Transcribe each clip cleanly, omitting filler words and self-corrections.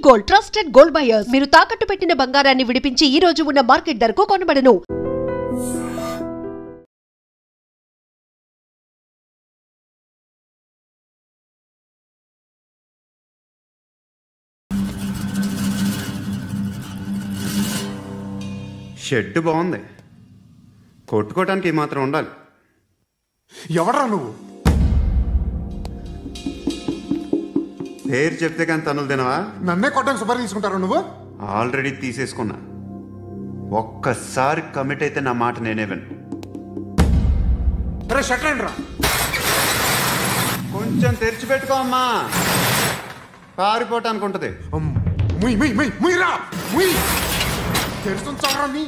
Gold, trusted gold buyers. మీరు తాకట్టు పెట్టిన బంగారాన్ని విడిపించి ఈ రోజు ఉన్న మార్కెట్ ధరకు కొనబడను. షెడ్ బాగుంది, కొట్టుకోవటానికి మాత్రం ఉండాలి. ఎవడరా నువ్వు? పేరు చెప్తే కానీ తనులు తినవా? నన్నే కొట్టడానికి సుపారీ తీసుకుంటారా నువ్వు? ఆల్రెడీ తీసేసుకున్నా. ఒక్కసారి కమిట్ అయితే నా మాట నేనే విను. షట్రండి రా. కొంచెం తెరిచిపెట్టుకో అమ్మా, పారిపోవటానికి ఉంటుంది. తెరుస్తుంచారా నీ?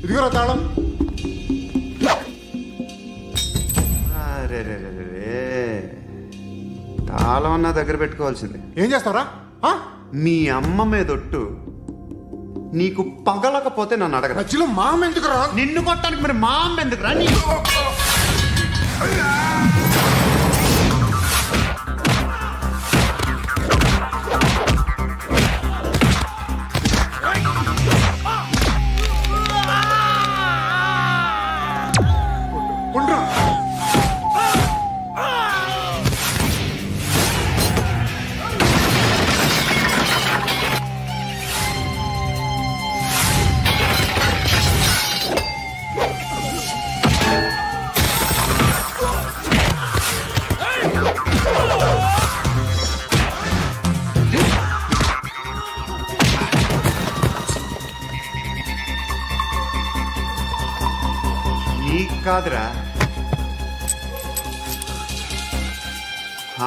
ఇదిగోరా తాళం. అరే తాళం అన్నా దగ్గర పెట్టుకోవాల్సింది. ఏం చేస్తారా? మీ అమ్మ మీదొట్టు, నీకు పగలకపోతే నన్ను అడగ. మధ్యలో మా అమ్మ ఎందుకు రా? నిన్ను కొట్టడానికి మరి మా అమ్మ ఎందుకు రా? నీకు కాదురా,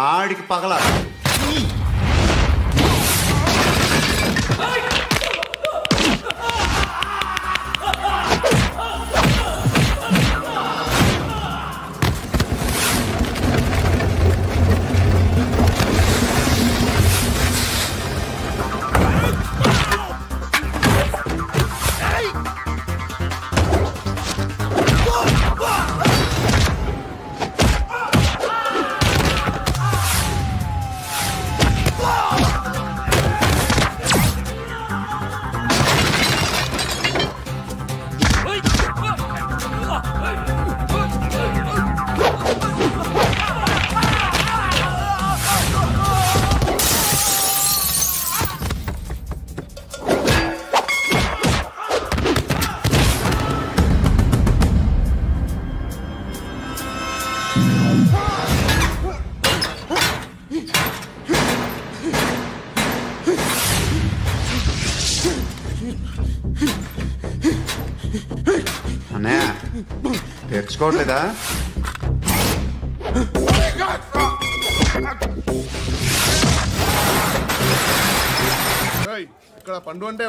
ఆడికి పగల. అన్నయ్య తెచ్చుకోవట్లేదా? ఇక్కడ పండు అంటే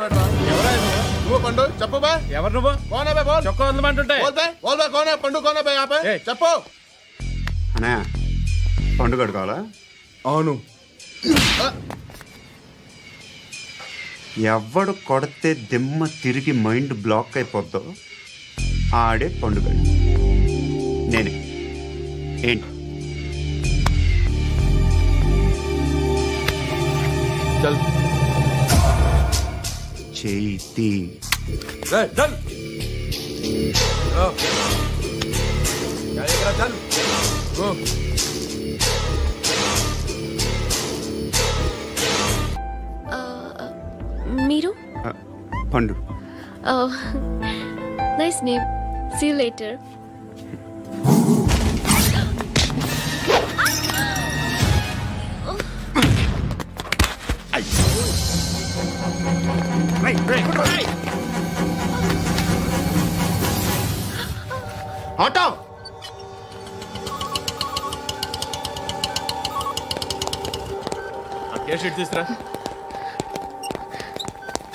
నువ్వు పండు చెప్పు బా. ఎవరు నువ్వు? కోనే బే బోల్. చొక్కా ఉందమంటుంటే బోల్ బే బోల్ బే. కోనే పండు కోనే బే ఆపే చెప్పు. అన్నయ్య పండు కడుకోవాలా? అవును. ఎవడు కొడితే దిమ్మ తిరిగి మైండ్ బ్లాక్ అయిపోద్దో ఆడే పండుగ. నేనే. ఏంటి చేతి మీరు? పండు. Nice name. See you later. Auto sheet తీసురా.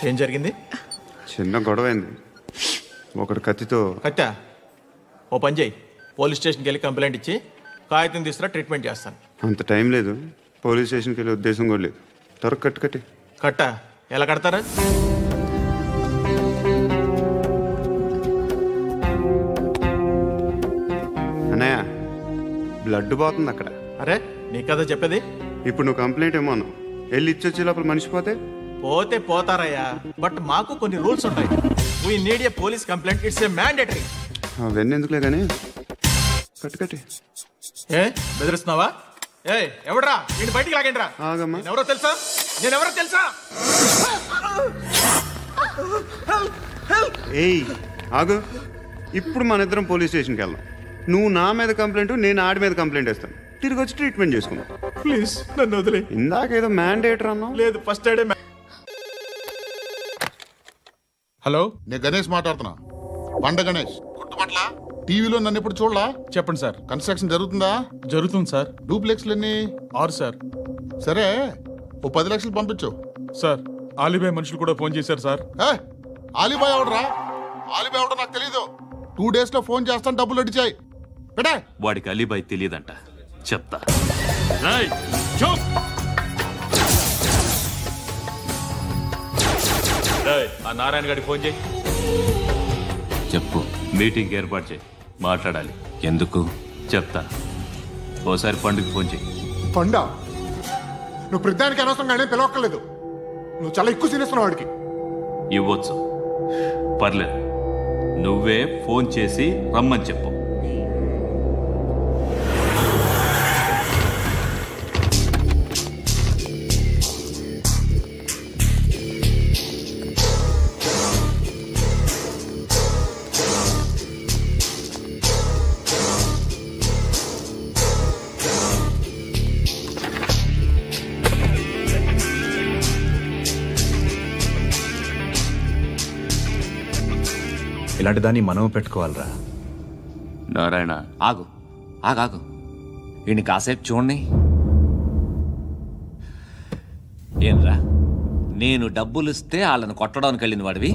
ఏం జరిగింది? చిన్న గొడవైంది. ఒకడు కత్తితో. కట్టా? ఓ పని చేయి, పోలీస్ స్టేషన్కి వెళ్ళి కంప్లైంట్ ఇచ్చి కాగితం తీసుకురా, ట్రీట్మెంట్ చేస్తాను. అంత టైం లేదు, పోలీస్ స్టేషన్కి వెళ్ళే ఉద్దేశం కూడా లేదు. త్వరగా కట్టి. కట్టా? ఎలా కడతారా? అన్నయ్య బ్లడ్ పోతుంది అక్కడ. అరే నీ కదా చెప్పేది. ఇప్పుడు నువ్వు కంప్లైంట్ ఏమో అన్నావు, వెళ్ళి ఇచ్చొచ్చే లోపల మనిషి పోతే పోతే పోతారయ్యా, బట్ మాకు కొన్ని రూల్స్ ఉంటాయి. We need a police complaint, it's a mandatory. అవన్నీ ఎందుకులే కానీ కట్టి ఏ బెదిరిస్తున్నావా? ఏ ఎవడ్రా నేను బయటికి లాగండి రా. ఆగమ్మా. ఎవరో తెలుసా? నేనెవరో తెలుసా? ఏయ్ ఆగు, ఇప్పుడు మన ఇద్దరం పోలీస్ స్టేషన్కి వెళ్దాం. నువ్వు నా మీద కంప్లైంట్, నేను ఆడి మీద కంప్లైంట్ వేస్తాను. తిరిగి వచ్చి ట్రీట్మెంట్ చేసుకున్నాం. ప్లీజ్ నన్ను వదిలే. ఇందాకేదో మ్యాండేటర్ అన్నావు. లేదు, ఫస్ట్ ఎయిడే. హలో, నేను గణేష్ మాట్లాడుతున్నా. బండ గణేష్ గుర్తుపట్ల. టీవీలో నన్ను ఇప్పుడు చూడలా? చెప్పండి సార్. కన్స్ట్రక్షన్ జరుగుతుందా? జరుగుతుంది సార్. డూప్లెక్స్లు ఎన్ని? 6 సార్. సరే, ఓ 10 లక్షలు పంపించు. సార్ ఆలిబాయ్ మనుషులు కూడా ఫోన్ చేశారు సార్. ఆలిబాయ్ ఎవడరా? ఆలిబాయ్ ఎవడో నాకు తెలీదు. 2 days లో ఫోన్ చేస్తాను, డబ్బులు అడిచాయి. పెట్టే. వాడికి అలీబాయ్ తెలియదంట, చెప్తా. ఆ నారాయణ గారికి ఫోన్ చేయి. చెప్పు. మీటింగ్ ఏర్పాటు చేయి, మాట్లాడాలి. ఎందుకు చెప్తా. ఓసారి పండుగ ఫోన్ చేయి. పండా, నువ్వు ప్రతిదానికి అనవసరంగానే పిలవక్కర్లేదు. నువ్వు చాలా ఎక్కువ సీనిస్తున్నావు వాడికి. ఇవ్వచ్చు, పర్లేదు. నువ్వే ఫోన్ చేసి రమ్మని చెప్పు. ఇలాంటి దాన్ని మనం పెట్టుకోవాలరా. నారాయణ ఆగు ఆగాగు, ఈయన కాసేపు చూడండి. ఏంరా, నేను డబ్బులు ఇస్తే వాళ్ళని కొట్టడానికి వెళ్ళిన వాడివి,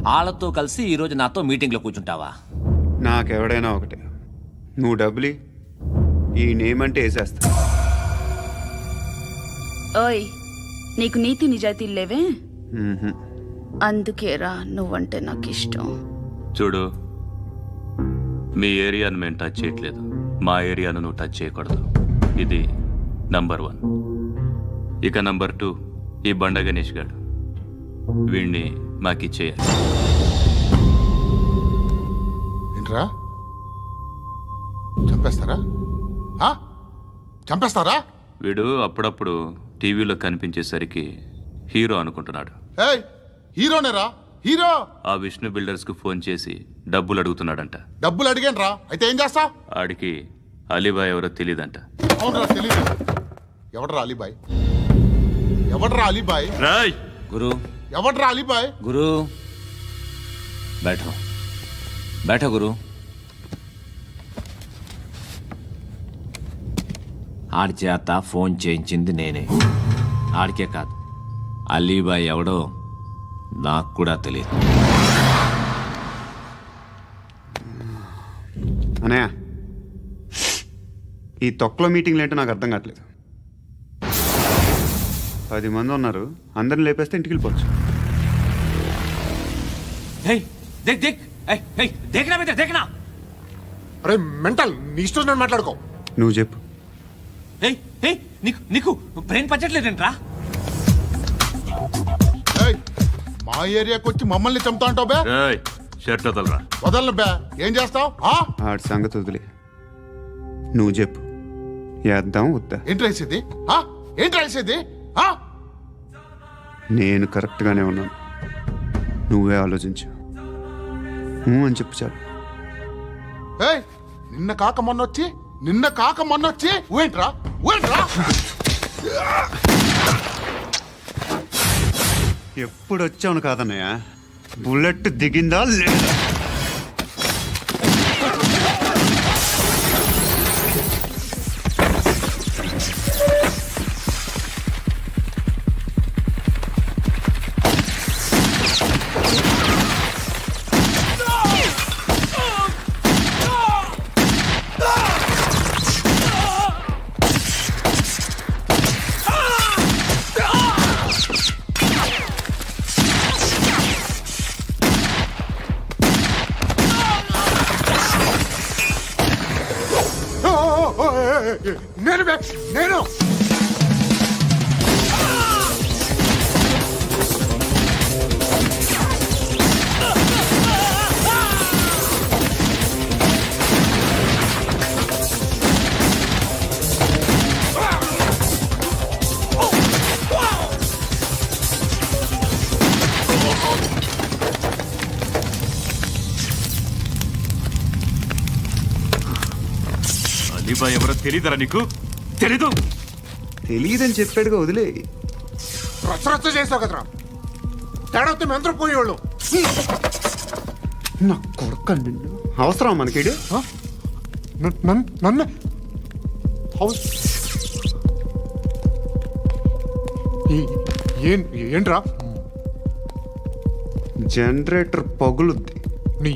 వాళ్ళతో కలిసి ఈరోజు నాతో మీటింగ్లో కూర్చుంటావా? నాకెవడైనా ఒకటే, నువ్వు డబ్బులి, ఈ నేమ్ అంటే వేసేస్తా. ఓయ్, నీకు నీతి నిజాయితీలు లేవే, అందుకేరా నువ్వంటే నాకు ఇష్టం. చూడు, మీ ఏరియాను మేము టచ్ చేయట్లేదు, మా ఏరియాను నువ్వు టచ్ చేయకూడదు. ఇది నంబర్ 1. ఇక నంబర్ 2, ఈ బండ గణేష్ గారు, వీణ్ణి మాకిచ్చేయాలి. ఏంట్రా, చంపేస్తారా? చంపేస్తారా? వీడు అప్పుడప్పుడు టీవీలో కనిపించేసరికి హీరో అనుకుంటున్నాడు. హీరోనేరా, హీరో. ఆ విష్ణు బిల్డర్స్ కు ఫోన్ చేసి డబ్బులు అడుగుతున్నాడంట. డబ్బులు అడిగాను రా, అయితే ఏం చేస్తా? ఆడికి అలీబాయ్ ఎవరో తెలీదంట. అవునరా, తెలీదు. ఎవడరా అలీబాయ్? ఎవడరా అలీబాయ్? రాయ్ గురు. ఎవడరా అలీబాయ్? గురు బైఠో, బైఠో గురు. ఆడి చేత ఫోన్ చేయించింది నేనే. ఆడికే కాదు, అలీబాయ్ ఎవడో నాకు కూడా తెలియదు. అనయ్య, ఈ తొక్కలో మీటింగ్లు ఏంటో నాకు అర్థం కావట్లేదు. 10 మంది ఉన్నారు, అందరిని లేపేస్తే ఇంటికి వెళ్ళిపోవచ్చు. అరే మెంటల్, నీ ఇష్టం నేను మాట్లాడుకో. నువ్వు చెప్పు. నీకు బ్రెయిన్ పచ్చట్లేదంట్రా? మా ఏరియాకి వచ్చి మమ్మల్ని చంపుతా అంటావు బే? షర్ట్ వదలరా. వదలను బే. ఏం చేస్తావు? ఆడి సంగతి వదిలే, నువ్వు చెప్పు. వేద్దాం వద్దా? ఏంటి రాసేది? ఏంటి రాసేది? నేను కరెక్ట్గానే ఉన్నాను, నువ్వే ఆలోచించు. అని చెప్పు చాలు. నిన్న కాక మొన్నొచ్చి ఊయంట్రా. ఎప్పుడు వచ్చావును కాదన్నయ్య, బుల్లెట్ దిగిందా లేదా? అలీబాయ్ ఎవరో తెలీదరా నీకు? తెలీదు? తెలియదని చెప్పాడుగా, వదిలే. రచ్చ చేసావు కదరా, తేడా వస్తే మెంతరం పోయేవాళ్ళు. నా కొడుకు నిన్ను అవసరం మనకి. నన్ను ఏంట్రా? జనరేటర్ పగులుద్ది. నీ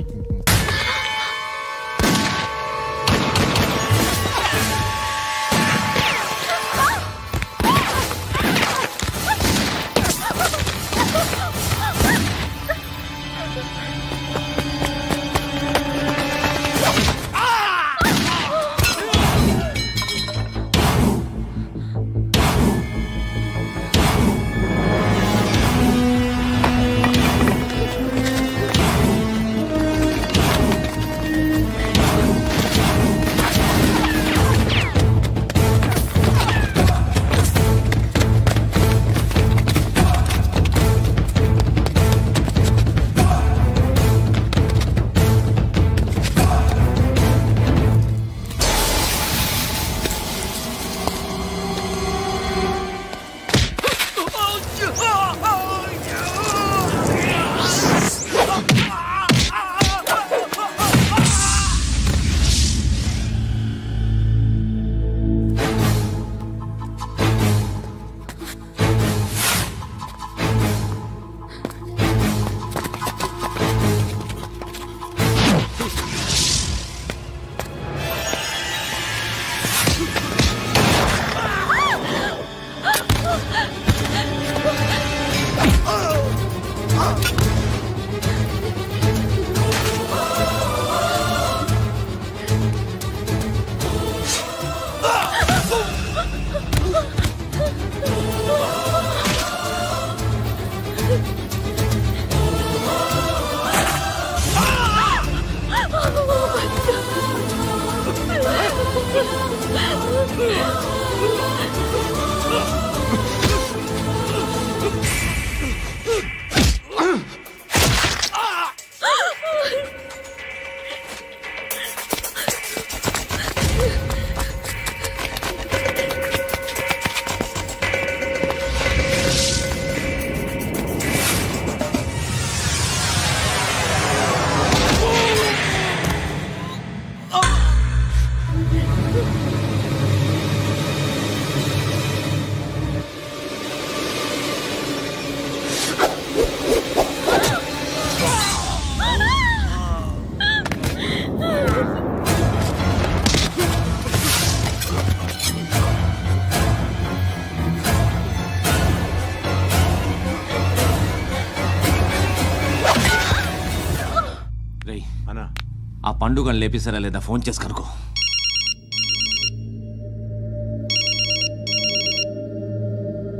ఆ పండుగను లేపేసారా లేదా ఫోన్ చేసి కనుకో.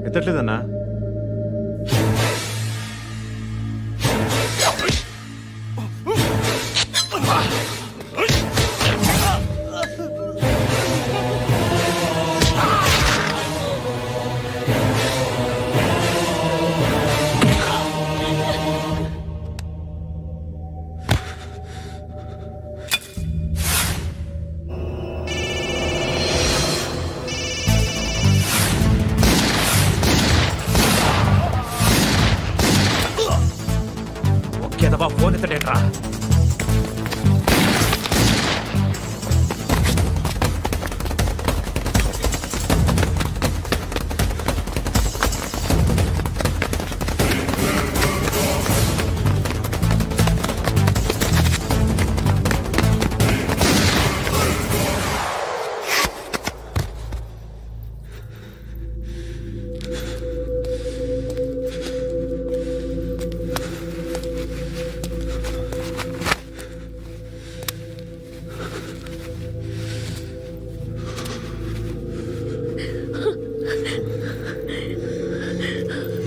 ఎత్తట్లేదన్నా. ఫోన్ ఎత్తడేట్రా?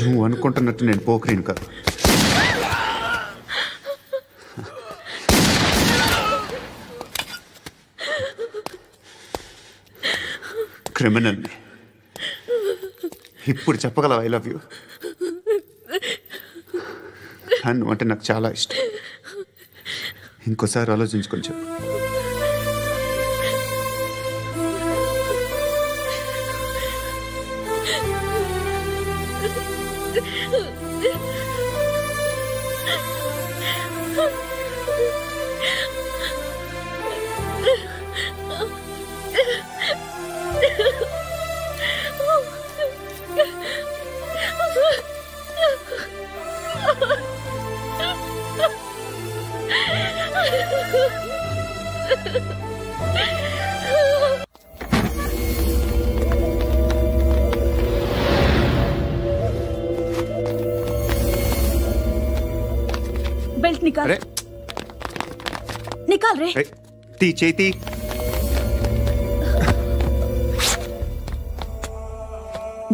నువ్వు అనుకుంటున్నట్టు నేను పోకరీని కాదు. క్రిమినల్ని. ఇప్పుడు చెప్పగలవా ఐ లవ్ యూ? నువ్వు అంటే నాకు చాలా ఇష్టం. ఇంకోసారి ఆలోచించుకొని చెప్పు. बेल्ट निकाल अरे निकाल रे ती చేతి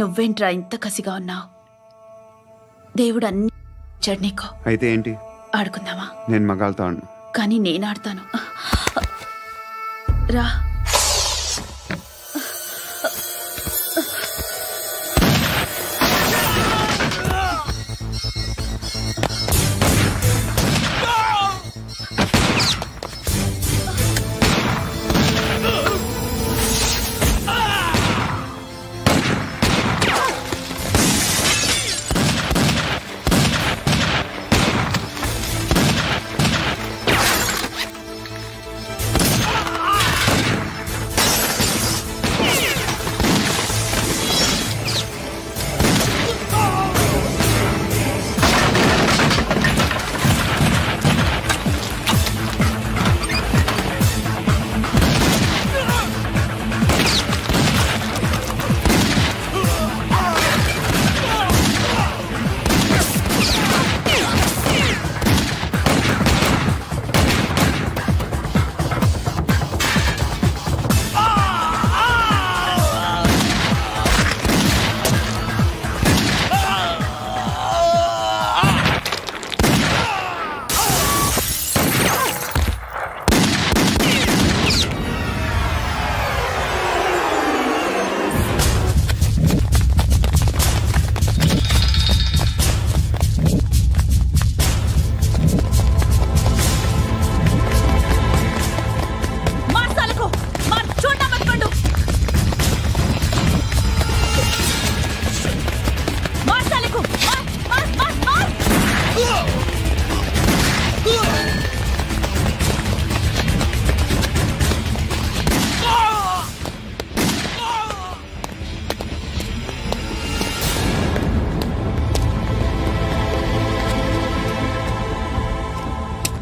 నువ్వేంట్రా ఇంత కసిగా ఉన్నావు దేవుడు అన్ని ఇచ్చాడు నీకు అయితే ఏంటి ఆడుకుందామా నేను మగాళ్ళతో ఆడను కానీ నేను ఆడతాను రా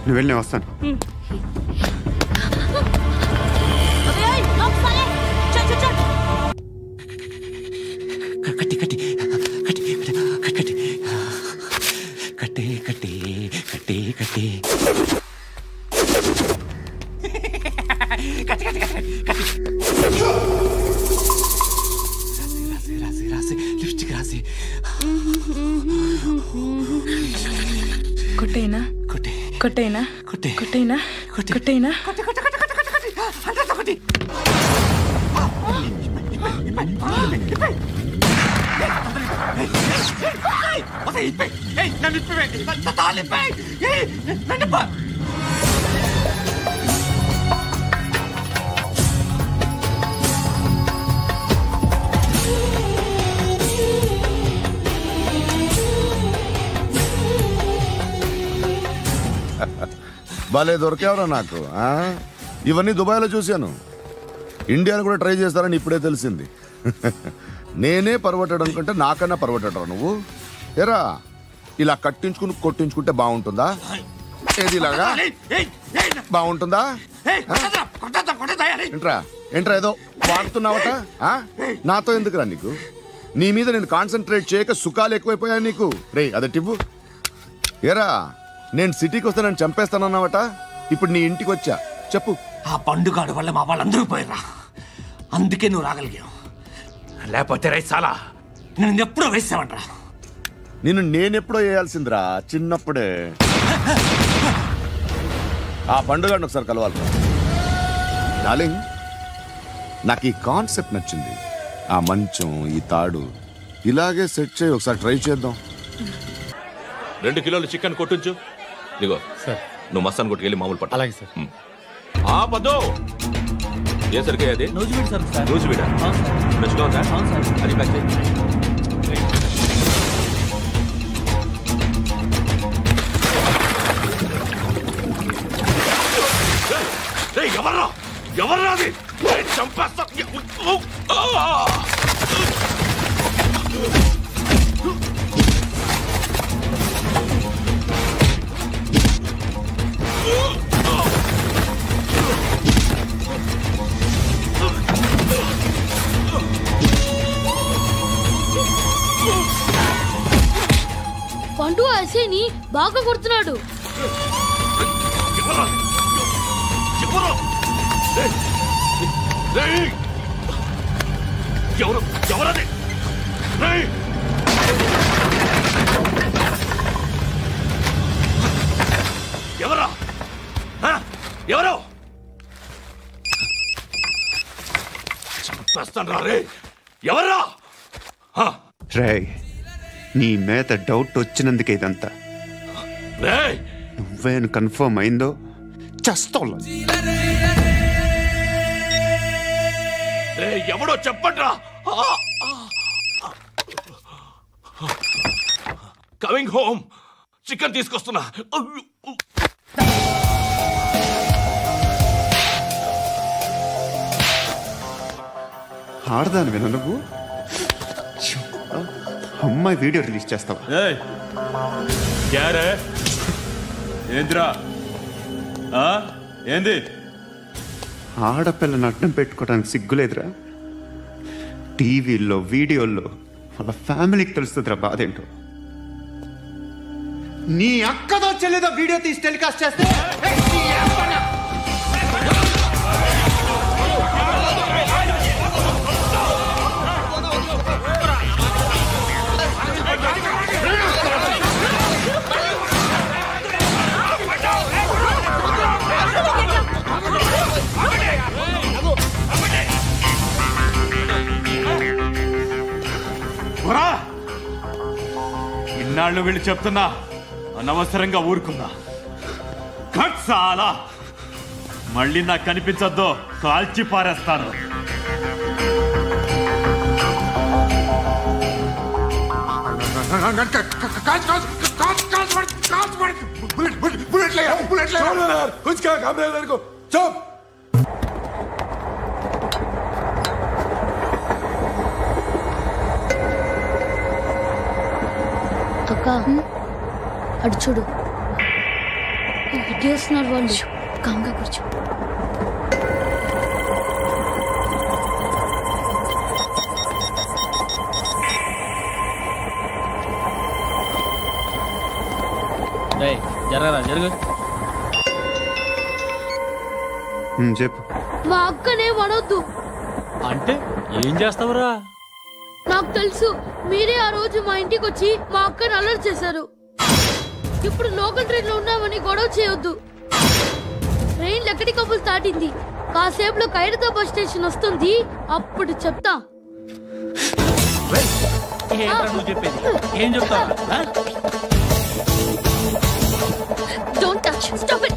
నువ్వు వెళ్ళి నేను వస్తాను కట్టి కట్టి కట్టి కట్టి కట్టి కట్టి కట్టి కట్టి లిప్స్టిక్ రాసి కొట్టేనా కొట్టే కొట్టేనా కొట్టే కొట్టేనా కొట్టేనా భలే దొరికేవరా నాకు ఇవన్నీ దుబాయ్లో చూశాను ఇండియాలో కూడా ట్రై చేస్తారని ఇప్పుడే తెలిసింది నేనే పర్వటాడు అనుకుంటే నాకన్నా పర్వటాడు నువ్వు ఎరా ఇలా కట్టించుకుని కొట్టించుకుంటే బాగుంటుందా ఏది ఇలాగా బాగుంటుందా ఏంట్రా ఏంట్రా ఏదో వాడుతున్నావట నాతో ఎందుకురా నీకు నీ మీద నేను కాన్సన్ట్రేట్ చేయక సుఖాలు ఎక్కువైపోయా నీకు రే అదటివ్వు ఏరా నేను సిటీకి వస్తే నన్ను చంపేస్తానన్నావట ఇప్పుడు నీ ఇంటికి వచ్చా చెప్పు ఆ పండుగాడు వల్ల మా వాళ్ళందరూ పోయిరా అందుకే నువ్వు రాగలిగావు లేకపోతే రైసాలా నేను ఎప్పుడో వేసావంటరా నిన్ను నేనెప్పుడో వేయాల్సిందిరా చిన్నప్పుడే ఆ పండుగాడిని ఒకసారి కలవాలి డార్లింగ్ నాకు ఈ కాన్సెప్ట్ నచ్చింది ఆ మంచం ఈ తాడు ఇలాగే సెట్ చేయి ఒకసారి ట్రై చేద్దాం 2 కిలోలు చికెన్ కొట్టించు ఇదిగో సార్ నువ్వు మసాన్ కొట్టుకెళ్ళి మామూలు పట్టు అలాగే సార్ పదో ఏ సరికే అది నూజివీడు సార్ నూజివీడా ఫ్రెష్గా ఉందా అది ప్యాక్ చేయి ఎవర్రా ఎవర్రాది చంపేస్తా. పండు అసేని బాగా కొడుతున్నాడు. ఎవరది? ఎవరా ఎవరు చంపేస్తాను రా రే. ఎవర్రా? రే నీ మీద డౌట్ వచ్చినందుకే ఇదంతా. నువ్వేను కన్ఫర్మ్ అయిందో చేస్తావు. ఎవడో చెప్పట్రా. Coming home. చికెన్ తీసుకొస్తున్నా. ఆడదాను విన నువ్వు. అమ్మాయి వీడియో రిలీజ్ చేస్తావా? ఏంద్రా ఏంది? ఆడపిల్లని అడ్డం పెట్టుకోవడానికి సిగ్గులేదురా? టీవీల్లో వీడియోల్లో వాళ్ళ ఫ్యామిలీకి తెలుస్తుందిరా బాధ ఏంటో. నీ అక్కదో చెల్లిదో వీడియో తీసి టెలికాస్ట్ చేస్తే ఇన్నాళ్ళు వీళ్ళు చెప్తున్నా అనవసరంగా ఊరుకున్నా. చాలా మళ్ళీ నాకు కనిపించద్దో కాల్చి పారేస్తాను. అక్క అటు చూడు, ఇటేస్తున్నారు వాళ్ళు. కంగా కూర్చో. జరగరా జరుగు. చెప్పు. మా అక్కనే వడొద్దు. అంటే ఏం చేస్తావురా? నాకు తెలుసు, మీరే ఆ రోజు మా ఇంటికి వచ్చి మా అక్కని అల్లరి చేశారు. ఇప్పుడు లోకల్ ట్రైన్ లో ఉన్నామని గొడవ చేయొద్దు. ట్రైన్ ఎక్కడి కబుల్ దాటింది. కాసేపులో ఖైరతాబాద్ స్టేషన్ వస్తుంది, అప్పుడు చెప్తా. నువ్వు చెప్పేది ఏం చెప్తావు? Don't touch. Stop it.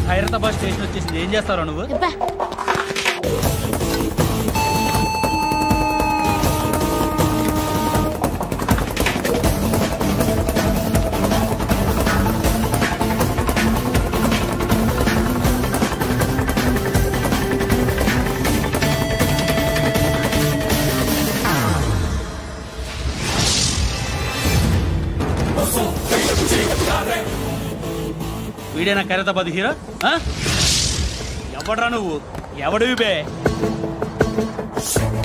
Khairatabad station వచ్చేసింది. ఏం చేస్తారా నువ్వు? వీడేనా ఖైరతాబాద్ హీరో? ఎవడ్రా నువ్వు? ఎవడివి బే?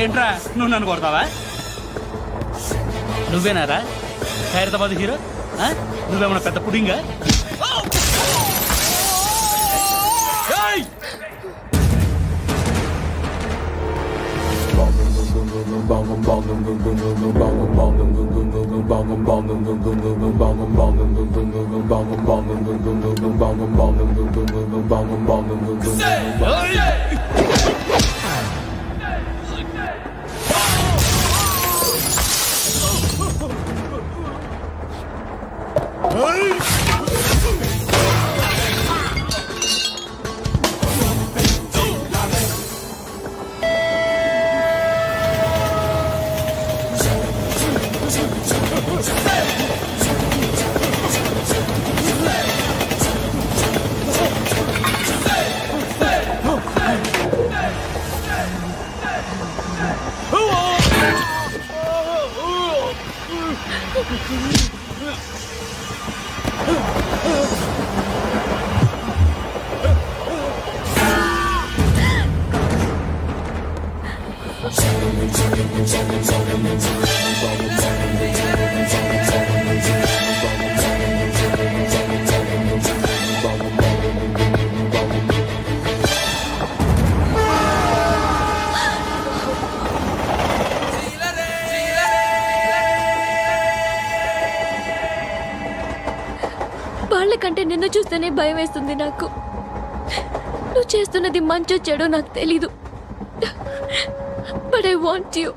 ఏంట్రా నువ్వు నన్ను కొడతావా? నువ్వేనారా ఖైరతాబాద్ హీరో? నువ్వేమన్నా పెద్ద పుడింగా? వాళ్ళకంటే నిన్ను చూస్తేనే భయం వేస్తుంది నాకు. నువ్వు చేస్తున్నది మంచో చెడో నాకు తెలీదు. But I want you.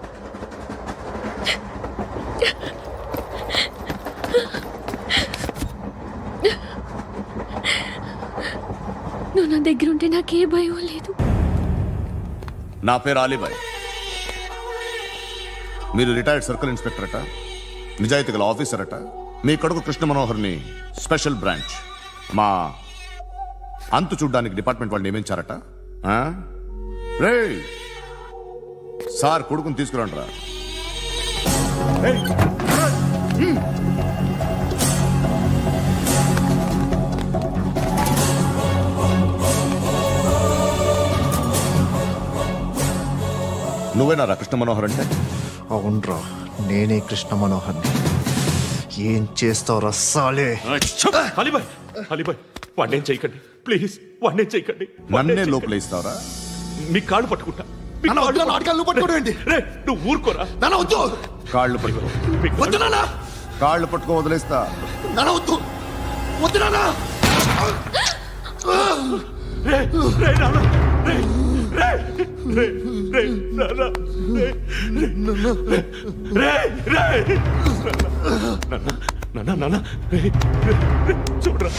నువ్వు నా దగ్గర ఉంటే నాకే భయం లేదు. నా పేరు అలీబాయ్. మీరు రిటైర్డ్ సర్కిల్ ఇన్స్పెక్టర్ అట, నిజాయితీ గల ఆఫీసర్ అట. మీ కొడుకు కృష్ణ మనోహర్ని స్పెషల్ బ్రాంచ్ మా అంతు చూడ్డానికి డిపార్ట్మెంట్ వాళ్ళు నియమించారట. రే సార్ కొడుకుని తీసుకురండిరా. నువ్వేనారా కృష్ణ మనోహర్ అంటే? అవునరా, నేనే కృష్ణ మనోహర్ని. ఏం చేస్తావు రస్సాలే? అలీబాయ్, అలీబాయ్ వాడినేం చేయకండి ప్లీజ్, వాడినేం చేయకండి. నన్నే లోపల ఇస్తావరా? మీ కాళ్ళు పట్టుకుంటా. నువ్వు ఊరుకోరా. కాళ్ళు పట్టుకో. కాళ్ళు పట్టుకో వదిలేస్తా. చూడరా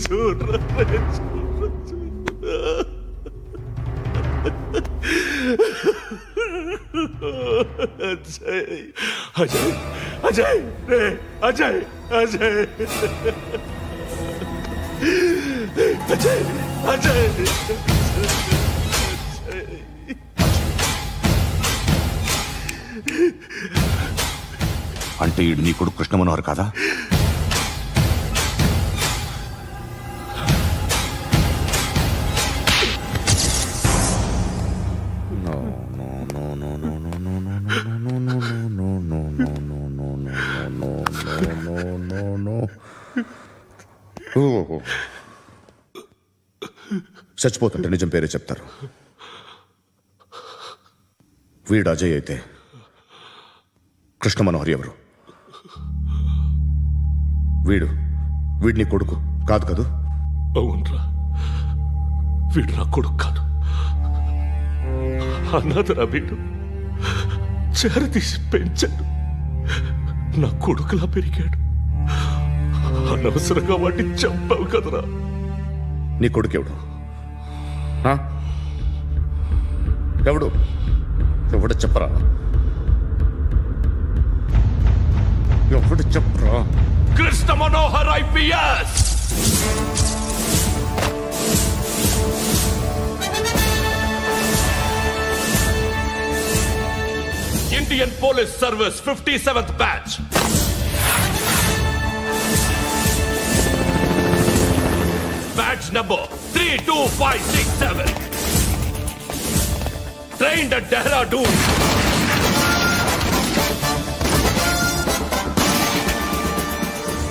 చూడరా అజయ్ అజయ్ అజయ్ అజయ్ అజయ్ అజయ్ అజయ్ అంటే నీ కొడుకు కృష్ణ మనోహర్ కాదా? చచ్చిపోతుంటే నిజం పేరే చెప్తారు. వీడు అజయ్ అయితే కృష్ణ మనోహర్ ఎవరు? వీడిని కొడుకు కాదు కదూ? అవునరా, వీడు నా కొడుకు కాదు, అన్నదరా. వీడు చేరతీసి పెంచాడు, నా కొడుకులా పెరిగాడు. అనవసరంగా వాటిని చంపావు కదరా. నీ కొడుకు ఎవడు? ఎవడు ఎవడు చెప్పరా? ఎవడు చెప్పరా? Krishna Manohar IPS. Indian Police Service 57th batch. Batch number 32567. Trained at Dehradun.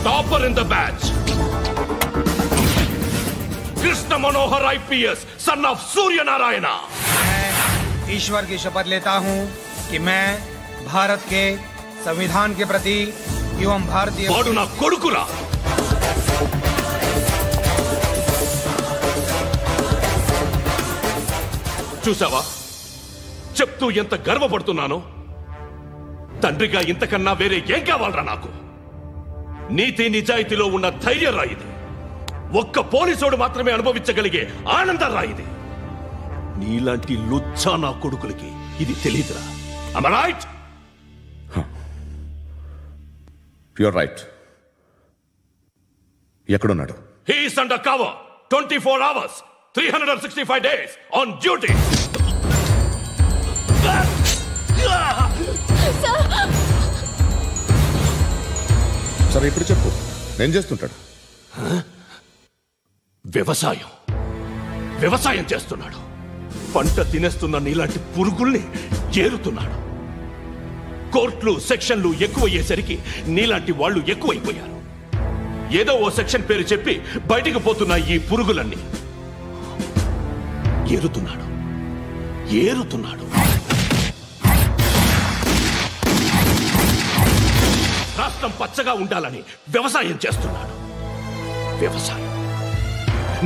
Topper in the batch. Krishna Manohar IPS, son of Surya Narayana. मैं ईश्वर की शपथ लेता हूं कि मैं भारत के संविधान के प्रति एवं भारतीय वाडुना कोडुकुरा చూసావా చెప్తూ ఎంత గర్వపడుతున్నానో. తండ్రిగా ఇంతకన్నా వేరే ఏం కావాలరా నాకు? నీతి నిజాయితీలో ఉన్న ధైర్యం రా ఇది. ఒక్క పోలీసోడు మాత్రమే అనుభవించగలిగే ఆనందం రా ఇది. నీలాంటి లుచ్చా నా కొడుకులకి ఇది తెలీదురా. Am I right? You're right. ఎక్కడున్నాడు? He is under cover 24 hours 365 days on duty. సరే ఇప్పుడు చెప్పు, ఏం చేస్తుంటాడు? వ్యవసాయం. వ్యవసాయం చేస్తున్నాడు. పంట తినేస్తున్న నీలాంటి పురుగుల్ని ఏరుతున్నాడు. కోర్టులు సెక్షన్లు ఎక్కువయ్యేసరికి నీలాంటి వాళ్ళు ఎక్కువైపోయారు. ఏదో ఓ సెక్షన్ పేరు చెప్పి బయటికి పోతున్న ఈ పురుగులన్నీ ఏరుతున్నాడు. రాష్ట్రం పచ్చగా ఉండాలని వ్యవసాయం చేస్తున్నాడు. వ్యవసాయం.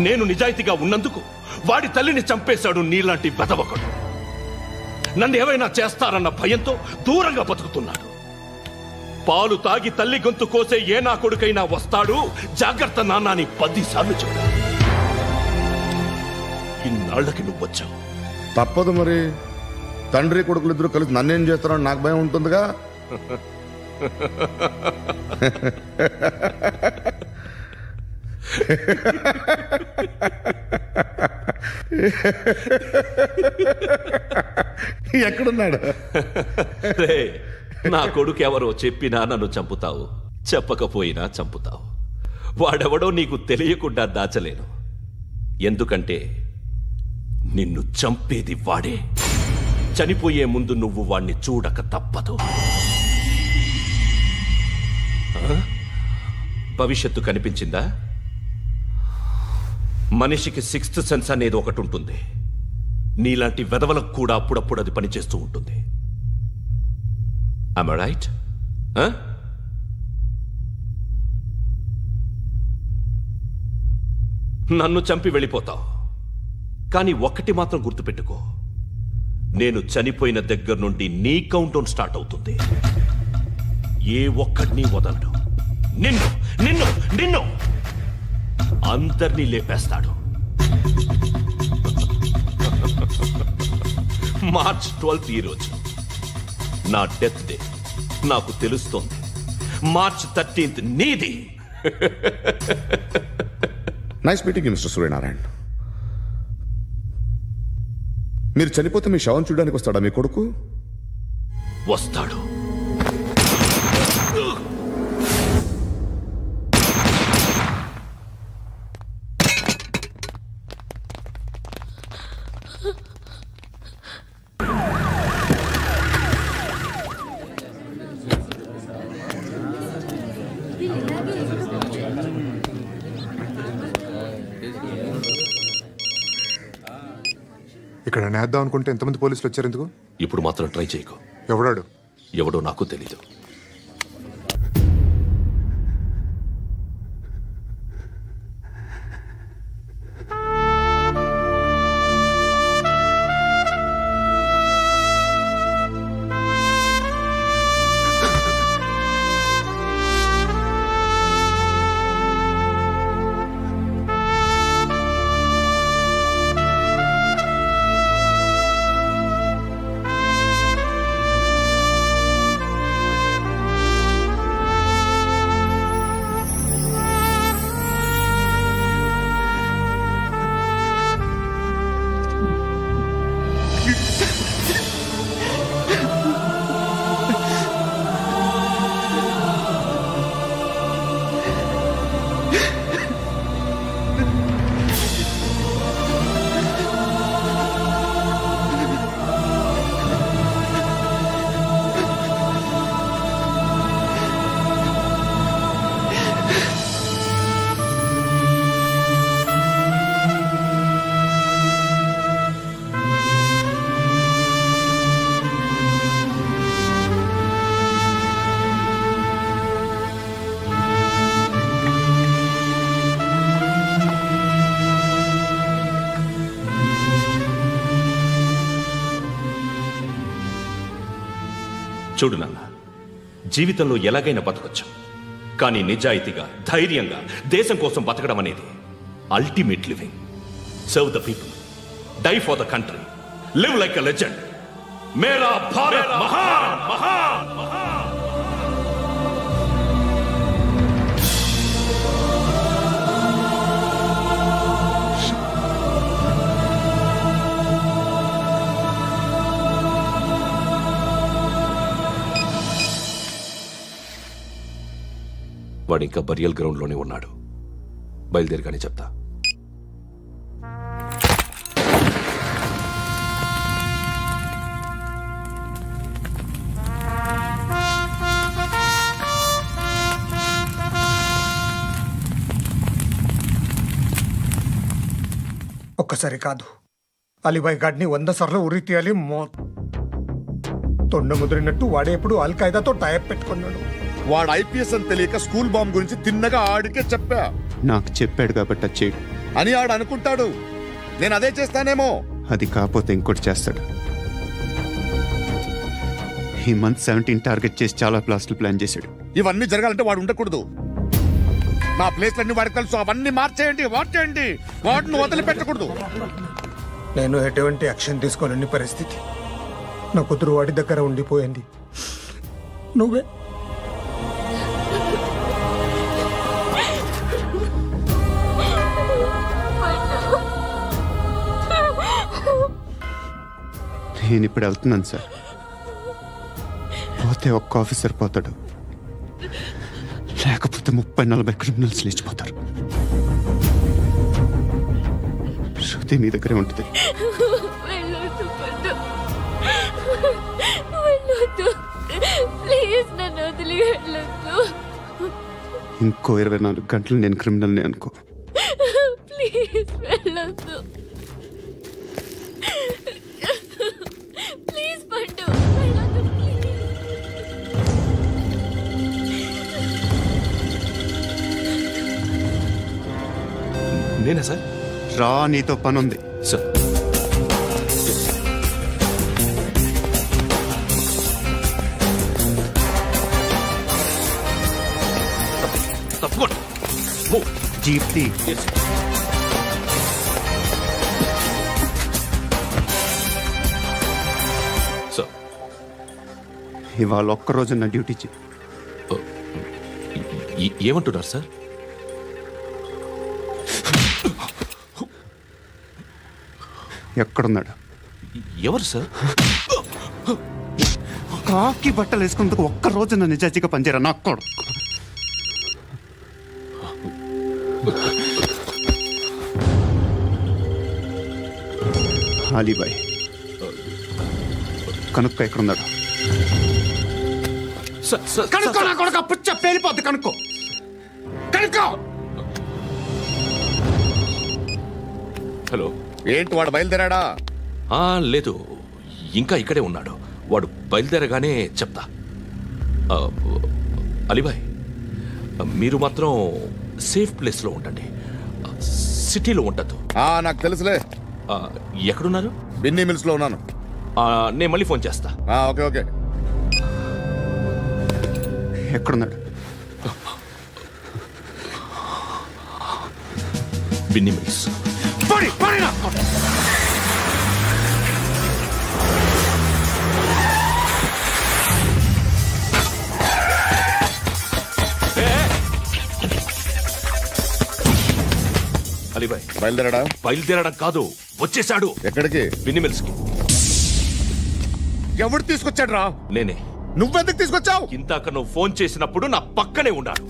నేను నిజాయితీగా ఉన్నందుకు వాడి తల్లిని చంపేశాడు నీలాంటి వెధవకుడు. నన్ను ఏమైనా చేస్తారన్న భయంతో దూరంగా బతుకుతున్నాడు. పాలు తాగి తల్లి గొంతు కోసే ఏ నా కొడుకైనా వస్తాడు. జాగ్రత్త నాన్న అని 10 సార్లు చెప్పాడు. ఇన్నాళ్ళకి నువ్వు వచ్చావు. తప్పదు మరి. తండ్రి కొడుకులు ఇద్దరు కలిసి నన్నేం చేస్తారని నాకు భయం ఉంటుందిగా. ఎక్కడున్నాడు? నా కొడుకు ఎవరో చెప్పినా నన్ను చంపుతావు, చెప్పకపోయినా చంపుతావు. వాడెవడో నీకు తెలియకుండా దాచలేను. ఎందుకంటే నిన్ను చంపేది వాడే. చనిపోయే ముందు నువ్వు వాణ్ణి చూడక తప్పదు. భవిష్యత్తు కనిపించిందా? మనిషికి 6th సెన్స్ అనేది ఒకటి ఉంటుంది. నీలాంటి వెధవలకు కూడా అప్పుడప్పుడు అది పనిచేస్తూ ఉంటుంది. Am I right? నన్ను చంపి వెళ్ళిపోతావు. కానీ ఒక్కటి మాత్రం గుర్తుపెట్టుకో, నేను చనిపోయిన దగ్గర నుండి నీ కౌంట్ డౌన్ స్టార్ట్ అవుతుంది. ఏ ఒక్కడిని వదలడు. నిన్ను నిన్ను నిన్ను అందరినీ లేపేస్తాడు. మార్చ్ 12 ఈ రోజు నా డెత్ డే. నాకు తెలుస్తోంది. మార్చ్ 13 నీది. Nice meeting mister Suryanarayana. మీరు చనిపోతే మీ శవం చూడడానికి వస్తాడా మీ కొడుకు? వస్తాడు. ఇక్కడ నేద్దాం అనుకుంటే ఎంతమంది పోలీసులు వచ్చారు ఎందుకు? ఇప్పుడు మాత్రం ట్రై చేయకు. ఎవడాడు? ఎవడో నాకు తెలీదు. చూడు నాన్న, జీవితంలో ఎలాగైనా బతకొచ్చు. కానీ నిజాయితీగా, ధైర్యంగా దేశం కోసం బతకడం అనేది ultimate living. Serve the people, die for the country, live like a legend. మేరా భారత్ మహాన్ మహాన్ మహాన్. వాడు ఇంకా బరియల్ గ్రౌండ్లోనే ఉన్నాడు. బయలుదేరగానే చెప్తా. ఒక్కసారి కాదు, అలీబాయ్ గాడిని 100 సార్లు ఉరి తీయాలి. తొండ ముదిరినట్టు వాడే ఎప్పుడు అల్ ఖైదాతో టైప్ పెట్టుకున్నాడు. వాడు ఐపీఎస్ అని తెలియక స్కూల్ బాంబ్ గురించి తిన్నగా ఆడికే చెప్పా. నాకు చెప్పాడు కాబట్టి అది చేయడు అని ఆడు అనుకుంటాడు. నేను అదే చేస్తానేమో. అది కాకపోతే ఇంకోటి చేస్తాడు. ఈ మంత్ 17 టార్గెట్ చేసి చాలా ప్లాస్టులు ప్లాన్ చేశాడు. ఇవన్నీ జరగాలంటే వాడు ఉండకూడదు. నా ప్లేస్లన్నీ వాడికి తెలుసు. అవన్నీ మార్చేయండి, వాటేయండి. వాటిని వదిలిపెట్టకూడదు. నేను ఎటువంటి యాక్షన్ తీసుకోలేని పరిస్థితి. నా కూతురు వాడి దగ్గర ఉండిపోయింది. నువ్వే నేను ఇప్పుడు వెళ్తున్నాను సార్. పోతే ఒక్క ఆఫీసర్ పోతాడు, లేకపోతే 30-40 క్రిమినల్స్ లేచిపోతారు. శృతి మీ దగ్గరే ఉంటుంది. ఇంకో 24 గంటలు నేను క్రిమినల్ని అనుకో. ప్లీజ్ వెళ్ళొద్దు. ప్లీజ్ పండు వెళ్ళొద్దు. నేనా సార్? రా, నీతో పనుంది సార్. తప్పకుండా జీప్ తీ. సార్, ఇవాళ ఒక్కరోజు నా డ్యూటీ చేయి. ఏమంటున్నారు సార్? ఎక్కడున్నాడు? ఎవరు సార్? కాకి బట్టలు వేసుకున్నందుకు ఒక్కరోజు నా నిజాజీగా పనిచేయరా నా కొడుకు. అలీబాయ్ కనుక్కో ఎక్కడున్నాడు. కనుక్కో నా కొడుకు. పుచ్చ పేలిపోద్ది. కనుక్కో కనుక్కో. హలో, ఏంటి వాడు బయలుదేరాడా? లేదు, ఇంకా ఇక్కడే ఉన్నాడు. వాడు బయలుదేరగానే చెప్తా. అలీబాయ్, మీరు మాత్రం సేఫ్ ప్లేస్లో ఉండండి. సిటీలో ఉండద్దు. నాకు తెలుసులే. ఎక్కడున్నారు? బిన్నీ మిల్స్ లో ఉన్నాను. నేను మళ్ళీ ఫోన్ చేస్తా. Okay okay. ఎక్కడున్నాడు? బిన్నీ మిల్స్. అలీబాయ్ బయలుదేరాడా? బయలుదేరడం కాదు, వచ్చేసాడు. ఎక్కడికి? బిన్నీ మిల్స్ కి. ఎవడు తీసుకొచ్చాడు రా? నేనే. నువ్వెందుకు తీసుకొచ్చావు? ఇందాక నువ్వు ఫోన్ చేసినప్పుడు నా పక్కనే ఉన్నాడు.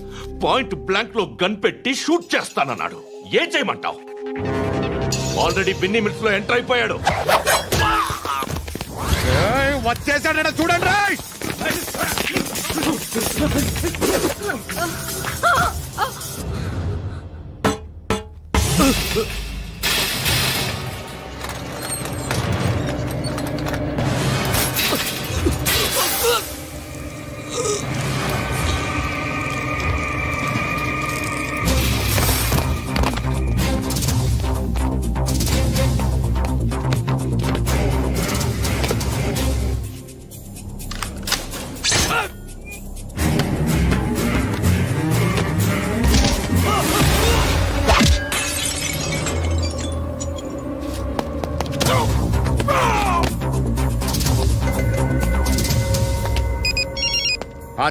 పాయింట్ బ్లాంక్ లో గన్ పెట్టి షూట్ చేస్తానన్నాడు. ఏం చేయమంటావు? ఆల్రెడీ బిన్నీ మిల్స్ లో ఎంటర్ అయిపోయాడు. వచ్చేసాడ చూడండి.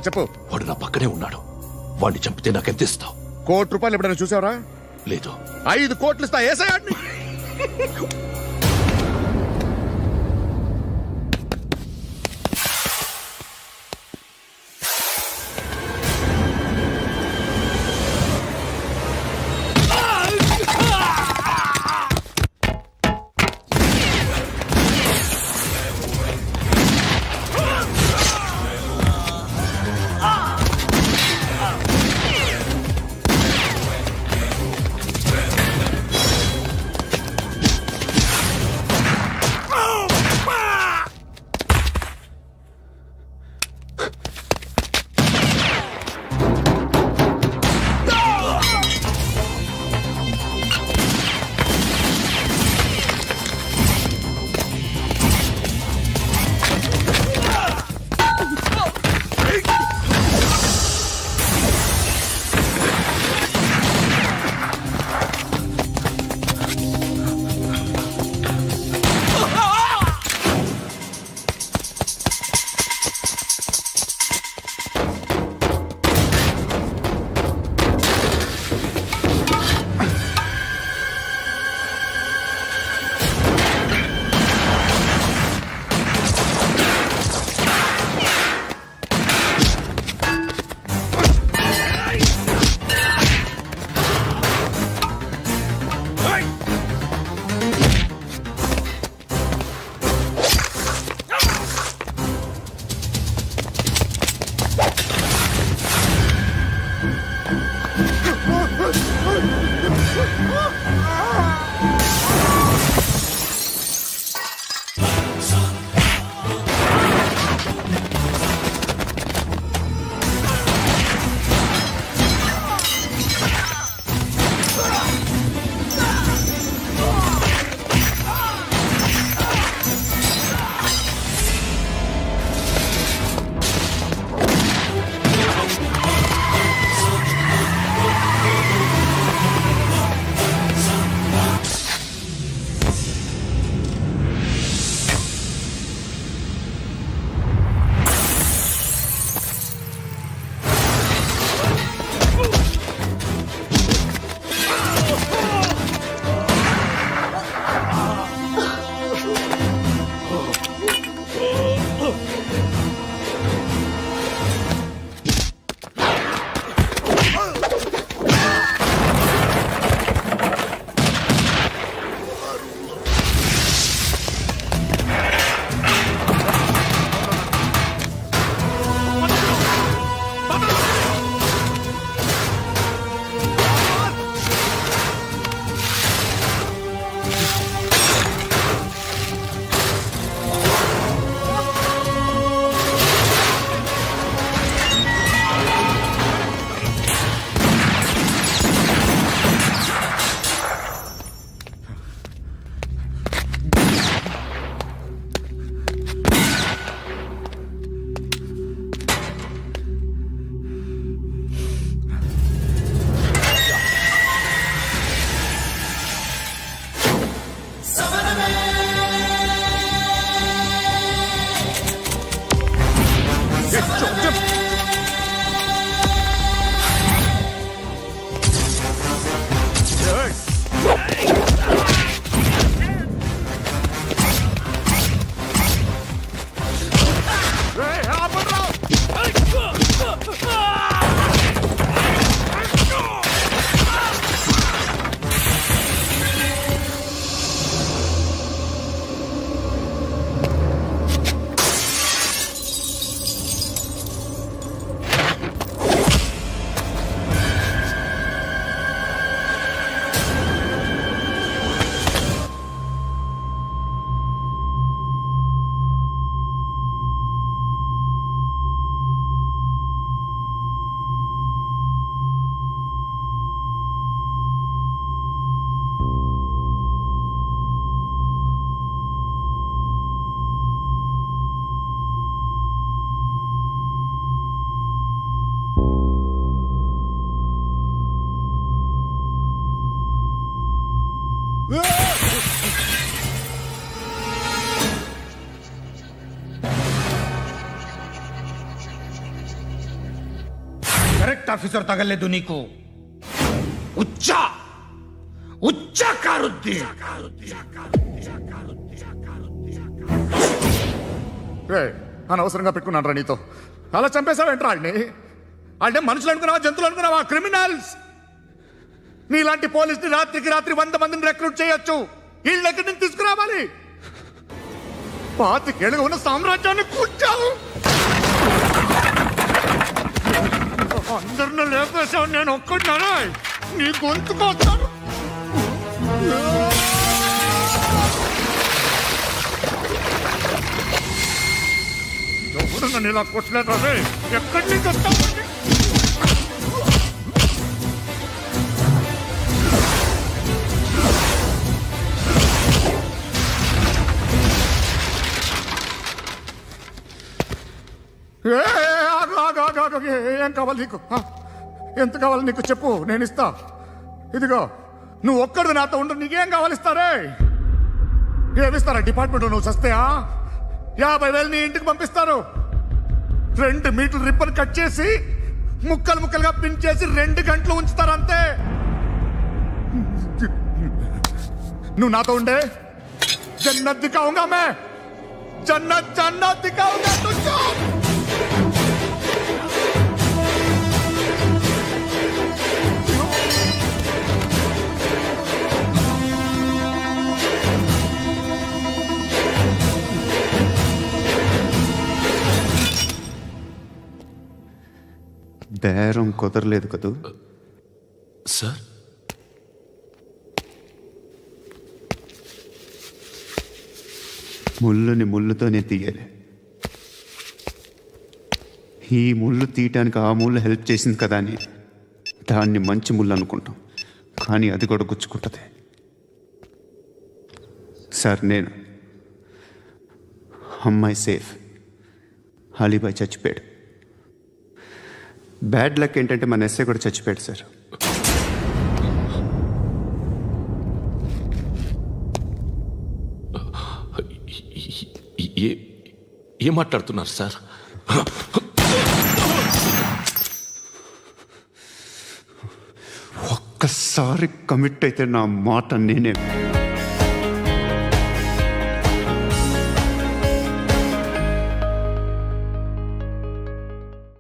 చెప్పు. వాడు నా పక్కనే ఉన్నాడు. వాడిని చంపితే నాకెంత ఇస్తావు? ₹1,00,00,000 ఎప్పుడైనా చూసావరా? లేదు. 5 కోట్లు ఇస్తా. ఏసయాడిని. కరెక్ట్ ఆఫీసర్ తగలేదు నీకు. ఉచ్చా ఉచ్చా కారుద్ది. అనవసరంగా పెట్టుకున్నాను రా నీతో. అలా చంపేశావేంట్రా ఆయన్ని? అంటే మనుషులు అనుకున్నావా, జంతువులు అనుకున్నావా? క్రిమినల్స్. నీలాంటి పోలీసుని రాత్రికి రాత్రి 100 మందిని రిక్రూట్ చేయొచ్చు. వీళ్ళ దగ్గర నుంచి తీసుకురావాలి. 25 ఏళ్ళుగా ఉన్న సామ్రాజ్యాన్ని కూర్చావు. అందరిని లేపేశావు, నేను ఒక్కడినారా? నీ గొంతుకొస్తాను. ఎవరు నన్ను ఇలా కొట్టలేదు రే? ఎక్కడి నుంచి వస్తావు? ఏం కావాలి నీకు? ఎంత కావాలి నీకు చెప్పు, నేను ఇస్తా. ఇదిగో నువ్వు ఒక్కడు నాతో ఉండు. నీకేం కావాలి ఇస్తారే? ఏమిస్తారా డిపార్ట్మెంట్? నువ్వు చస్తేయా 50,000 నీ ఇంటికి పంపిస్తారు. 2 మీటర్లు రిబ్బన్ కట్ చేసి ముక్కలు ముక్కలుగా పిన్ చేసి 2 గంటలు ఉంచుతారు అంతే. నువ్వు నాతో ఉండే జన్నత్ దిఖాऊंगा मैं, జన్నత్ జన్నత్ దిఖాऊंगा तुझको. బేరం కుదరలేదు కదూ సార్? ముళ్ళుని ముళ్ళుతోనే తీయాలి. ఈ ముళ్ళు తీయటానికి ఆ ముళ్ళు హెల్ప్ చేసింది కదా అని దాన్ని మంచి ముళ్ళు అనుకుంటాం, కానీ అది కూడా గుచ్చుకుంటుంది. సార్, నేను అమ్మాయి సేఫ్, అలీబాయ్ చచ్చిపోయాడు. బ్యాడ్ లక్ ఏంటంటే మన ఎస్ఐ కూడా చచ్చిపోయాడు సార్. ఏం మాట్లాడుతున్నారు సార్? ఒక్కసారి కమిట్ అయితే నా మాట నేనే